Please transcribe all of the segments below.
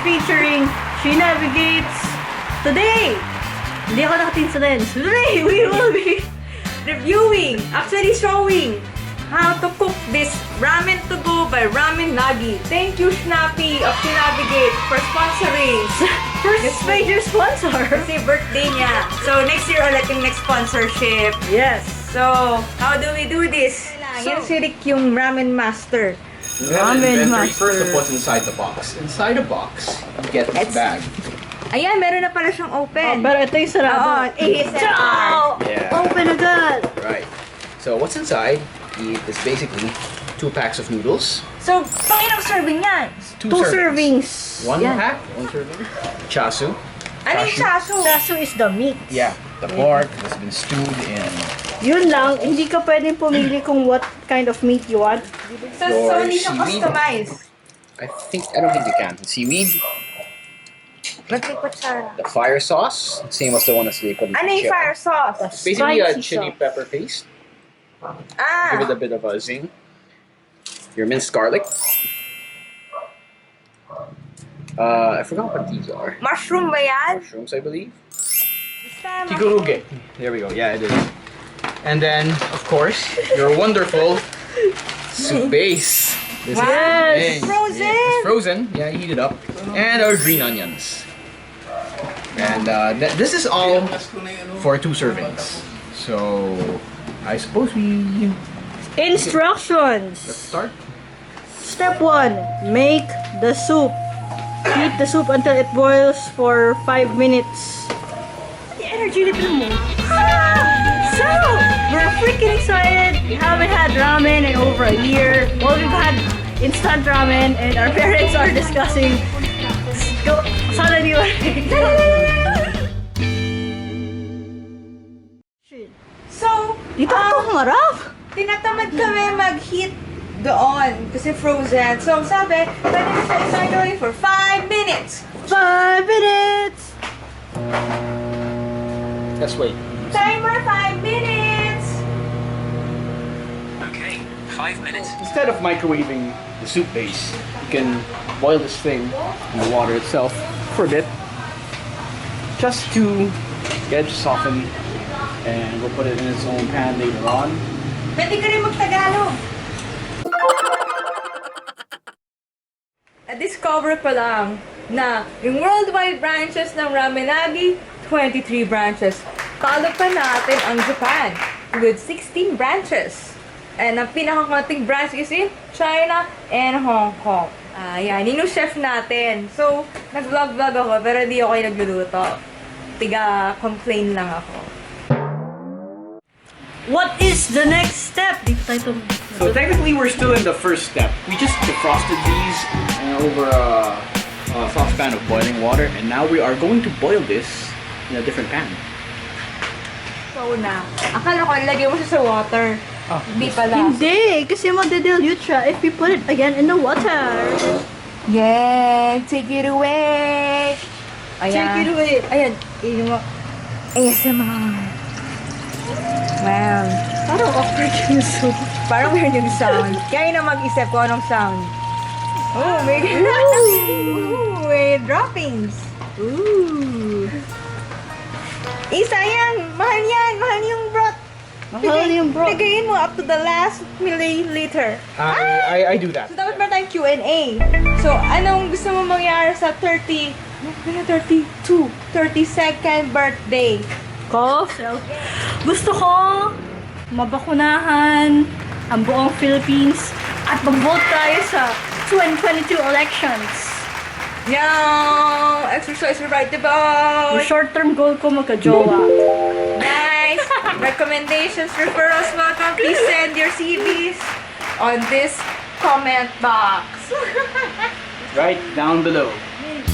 featuring She Navigates. Today, hindi ako nakatin sa lens. Today, we will be reviewing, actually showing, how to cook this ramen to go by Ramen Nagi. Thank you, Snappy of She Navigate for sponsoring. First major sponsor. Kasi birthday niya. So, next year ulit yung next sponsorship. Yes. So, how do we do this? Yan si Rick yung ramen master. You have an Ramen inventory master. first of what's inside the box. Inside the box, you get this bag. Ayan, meron na pala siyang open. Pero ito yung sarado. Oo, ASMR. Yeah. Open agad. Right. So what's inside is basically 2 packs of noodles. So, pangilang serving yan? Two servings. One Yan. pack, 1 serving. Chasu. Ano yung saso? Sasu is the meat. Yeah. The pork has been stewed in Yun lang, hindi ka pwedeng pumili kung what kind of meat you want. So, hindi siya seaweed. customize. I don't think you can. Seaweed, Magkikot siya. the fire sauce, same as the one that's liquid. Ano yung fire sauce? It's basically a Spicy chili sauce. pepper paste. Ah, Give it a bit of a zing. Your minced garlic. I forgot what these are. mushroom ba yan? Mushrooms, I believe. Basta Kiguruge. There we go. Yeah, it is. And then, of course, your wonderful soup base. This Wow, is it's frozen. Yeah, it's frozen. Yeah, you heat it up. And our green onions. And this is all for 2 servings. So, I suppose let's Instructions. start. Step 1. Make the soup. Heat the soup until it boils for 5 minutes. The energy level mo. So, we're freaking excited. We haven't had ramen in over a year. Well, we've had instant ramen and our parents are discussing. Go, sana di ba? So, Dito ito humarap. tinatamad kami mag-heat doon kasi frozen. So, sabi, pwede na siya i-microwave for 5 minutes. 5 minutes. Let's wait. Timer 5 minutes. Okay, 5 minutes. Instead of microwaving the soup base, you can boil this thing in the water itself for a bit, just to get it softened, and we'll put it in its own pan later on. Pwede ka rin mag-Tagalog. Na-discover ko lang na yung worldwide branches ng Ramen Nagi, 23 branches. Talo pa natin ang Japan with 16 branches. And ang pinakakonting branch is in China and Hong Kong. Ayan, yun yung chef natin. So, nag-vlog-vlog ako pero hindi ako yung nagluluto. Tiga-complain lang ako. What is the next step? Dito tayo So technically, we're still in the first step. We just defrosted these over a saucepan of boiling water, and now we are going to boil this in a different pan. So na, akala ko ilagay mo siya sa water. Hindi pala. Hindi, kasi magde-dilute siya if you put it again in the water. Yeah, take it away. Ayan. Take it away. Ayan, yun mo. ASMR. Wow. Parang awkward yung soup. Parang weird yung sound. Kaya na mag-isip ko anong sound. Oh, may Ooh, may droppings. Ooh. Sayang. Mahal yan. Mahal yung broth. Mahal yung broth. Lagayin mo up to the last milliliter. I do that. So, dapat ba tayong Q&A? So, anong gusto mo mangyari sa 32nd birthday? Ko, gusto ko mabakunahan ang buong Philippines at mag-vote tayo sa 2022 elections. Yung exercise your right to vote. Yung short-term goal ko magka-jowa. Nice. Recommendations, referrals, welcome. Please send your CVs on this comment box. Right down below.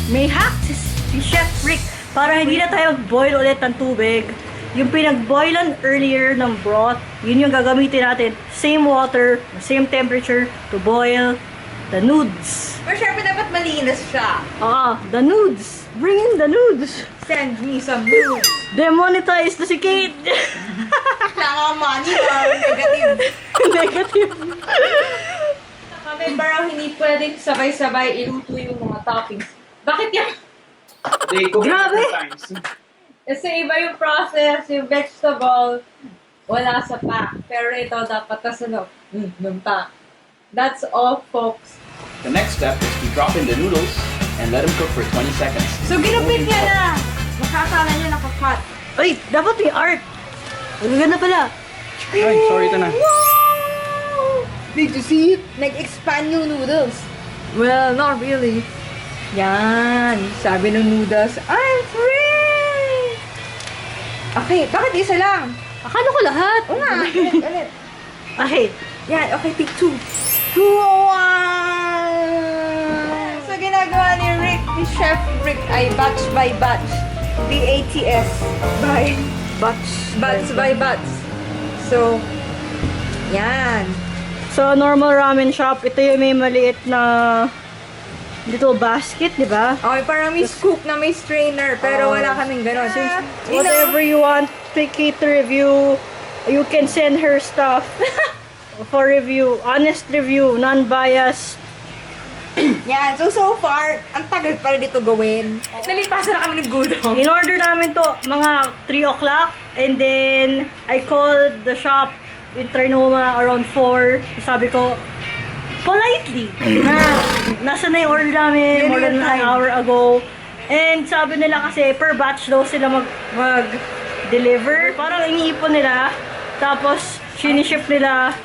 May hack si Chef Rick para hindi na tayo boil ulit ng tubig. Yung pinag-boilan earlier ng broth, yun yung gagamitin natin. Same water, same temperature to boil the nudes. Pero syempre dapat malinis siya. The nudes. Bring in the nudes. Send me some news. Demonetize na si Kate. Kailangan money or negative. Negative. Kami parang hindi pwedeng sabay-sabay iluto yung mga toppings. Bakit yan? They cook it Grabe! different times. Kasi iba yung process, yung vegetable, wala sa pack. Pero ito, dapat nasa loob. Yung pack. That's all, folks. The next step is to drop in the noodles and let them cook for 20 seconds. So, ginupit niya na. Makakala niya nakakat. Ay, dapat yung art. Ang ganda pala. Ay, sorry, ito na. Wow! Did you see it? Nag-expand yung noodles. Well, not really. Yan. Sabi ng noodles, I'm free! Okay, bakit isa lang? Akala ko lahat. Oo nga. Ulit. Okay. Yan, okay, take 2. Wow! So, ginagawa ni Rick, ni Chef Rick, ay batch by batch. B-A-T-S. By batch by batch. So, yan. So, normal ramen shop, ito yung may maliit na little basket, di ba? Okay, parang may scoop na may strainer, pero wala kaming ganon. Whatever you want, picky to review, you can send her stuff for review. Honest review, non-biased. Yan, so far, ang tagal pa rin dito gawin. Nalipasan na kami ng gudong. In order namin to mga 3 o'clock, and then I called the shop in Trinoma around 4. Sabi ko, politely, na nasa na yung order namin more than an hour ago. And sabi nila kasi per batch daw sila mag-deliver. Parang iniipon nila, tapos siniship nila.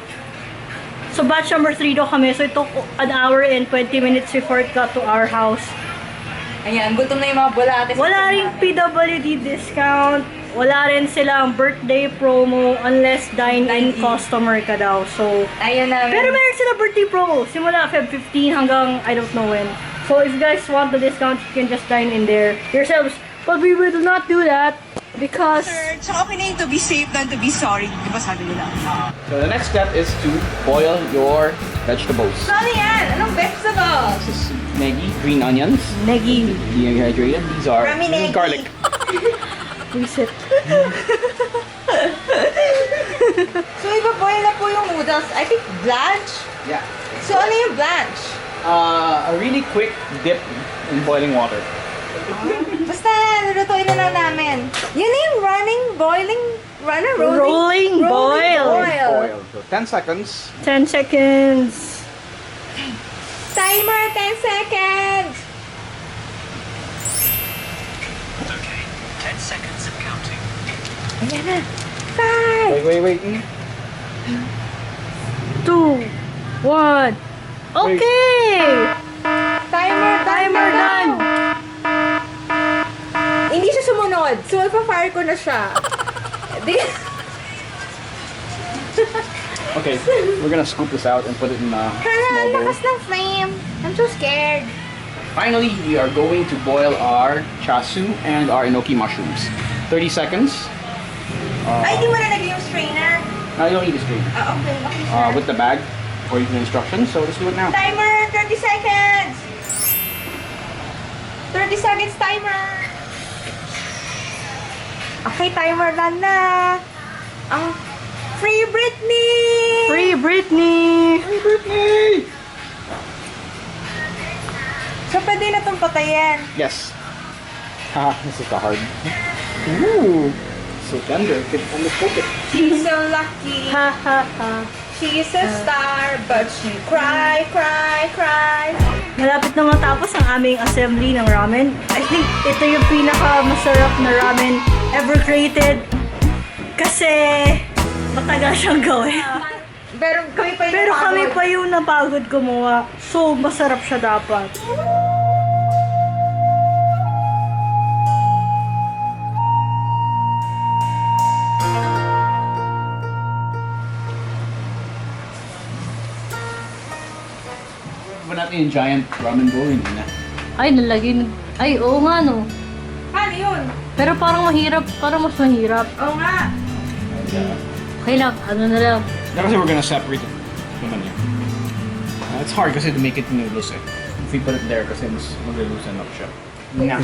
So batch number 3 daw kami, so it took an hour and 20 minutes before it got to our house. Ayan, gutom na yung mga bulates. Wala ring PWD discount. Wala rin silang birthday promo unless dine-in customer ka daw. So, Ayan namin. pero meron sila birthday promo. Simula Feb 15 hanggang I don't know when. So, if you guys want the discount, you can just dine in there yourselves. But we will not do that because... Tsaka okay na yun to be safe than to be sorry. Di ba sabi nila? So the next step is to boil your vegetables. So ano yan? Anong vegetables? This is negi, green onions, Nagi. dehydrated. These are Ramen this is nagi. garlic. Reset. So iba-boil na po yung noodles. I think blanch. Yeah. So ano yung blanch? A really quick dip in boiling water. Basta lulutuin na lang namin. Yun na yung Rolling boil. Boil. So 10 seconds. 10 seconds. Timer, 10 seconds. Okay, 10 seconds of counting. Ayan na. 5. Wait. 2, 1. Okay! Timer done. Hindi siya sumunod. So, ipa-fire ko na siya. Okay, we're gonna scoop this out and put it in a Hala, small bowl. lakas ng flame. I'm so scared. Finally, we are going to boil our chasu and our enoki mushrooms. 30 seconds. Ay, di mo na lagay yung strainer. I don't need a strainer. Okay. Okay, sir. With the bag, according to the instructions. So let's do it now. Timer, 30 seconds. 30 seconds timer. Okay, timer na. Ang Free Britney! Free Britney! Hey, Brittany! So, pwede na itong patayin. Yes. Haha, this is the hard. Ooh, so tender. You can almost poke it. She's so lucky. Ha ha ha. She's a star, but she cry. Malapit na matapos ang aming assembly ng ramen. I think ito yung pinaka-masarap na ramen ever created. Kasi matagal siyang gawin. Pero kami pa yung napagod gumawa. So, masarap siya dapat. Ba natin yung giant ramen bowl, hindi na. Ay, nalagay. Ay, oo nga no. Paano yun? Pero parang mahirap. Parang mas mahirap. Oo nga. Okay lang. Ano na lang. Kasi we're gonna separate it. Naman yun. It's hard kasi to make it noodles eh. If we put it there kasi mas mag-loosen up siya. Nga.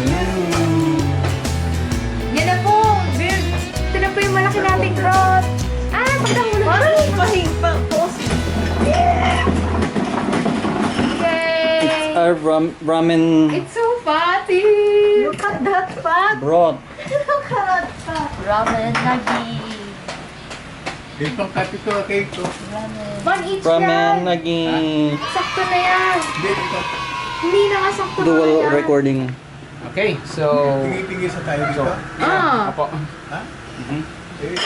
Yan na po. Ito na po yung malaki nating broth. Pagkahulog. Parang post. It's our ramen. It's so fun. that fat. Broth. Look at that fat. Ramen Nagi. Itong kape ko, cake ko. One each Ramen yan. Nagi. Sakto na yan. Hindi, ito. Hindi na nga sakto na Dual yan. recording. Okay, so... Tingin-tingin sa tayo dito. Ah. Apo. Ha?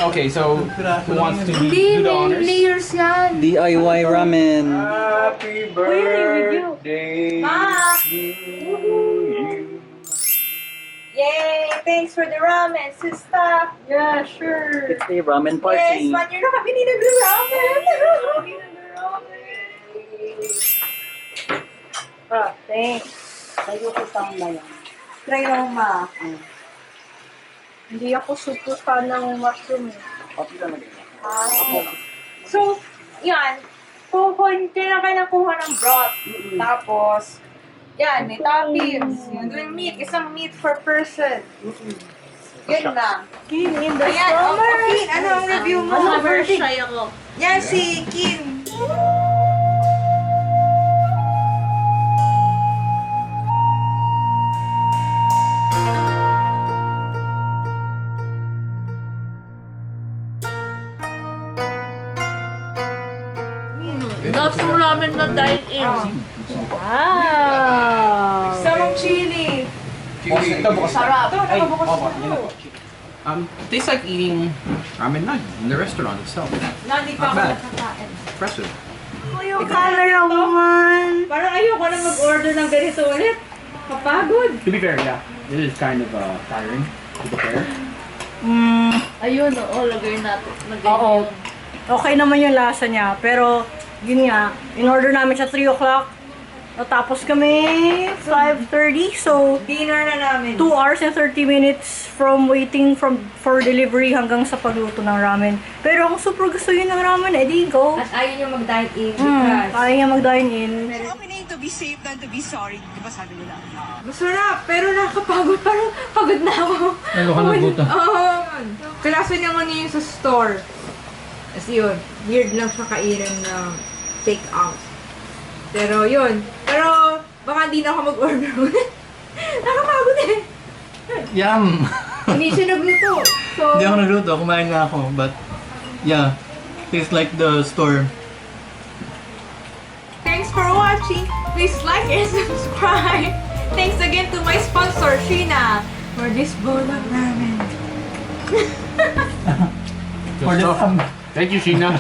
Okay, so who wants to Hindi, do the may honors? layers yan. DIY ramen. Happy birthday Ma! to you. Yay! Thanks for the ramen, sister. Yeah, sure. It's a ramen Yes, party. 1 year na kami nag-ramen. Ah, thanks. Tayo ko tang na yan. Try mo, ma. Hindi ako super fan ng mushroom. So, yan. Kailangan ka na kuha ng broth. Tapos, yan, may toppings. Yung meat, isang meat per person. Yun lang. King in the Ayan, summer. Kin, ano ang review mo? Summer shy ako. Yan si Kin. Lots of ramen na dine-in. Wow. Samang chili. Chili. Ito, bukas. Sarap. Ay, opo, yun na po. It tastes like eating ramen nagi in the restaurant itself. Hindi pa ako Not bad. nakakain. Impressive. Color naman. Parang ayoko na mag-order ng ganito ulit. Kapagod. To be fair, yeah, it is kind of tiring to prepare. Ayun, oo, lagay natin. Oo. Okay naman yung lasa niya. Pero, yun nga, in-order namin siya 3 o'clock. Natapos kami 5:30. So, Dinner na namin. 2 hours and 30 minutes from waiting for delivery hanggang sa pagluto ng ramen. Pero kung super gusto yun ng ramen, edi go. At ayaw niyo mag-dine in Kaya niya mag-dine in. Okay na yung to be safe than to be sorry. Di ba sabi nila? Masarap, pero nakakapagod. Parang pagod na ako. Lalo ka nagutom. Oo. Kalaso niya muna yun sa store. Kasi yun, weird lang siya kainin ng take out. Pero yun. Pero baka hindi na ako mag-order ulit. Nakapagod eh. Yum! Hindi siya nagluto. So, Hindi ako nagluto, kumain na ako. But, yeah, tastes like the store. thanks for watching. Please like and subscribe. Thanks again to my sponsor, Sheena, for this bowl of ramen. Thank you, Sheena.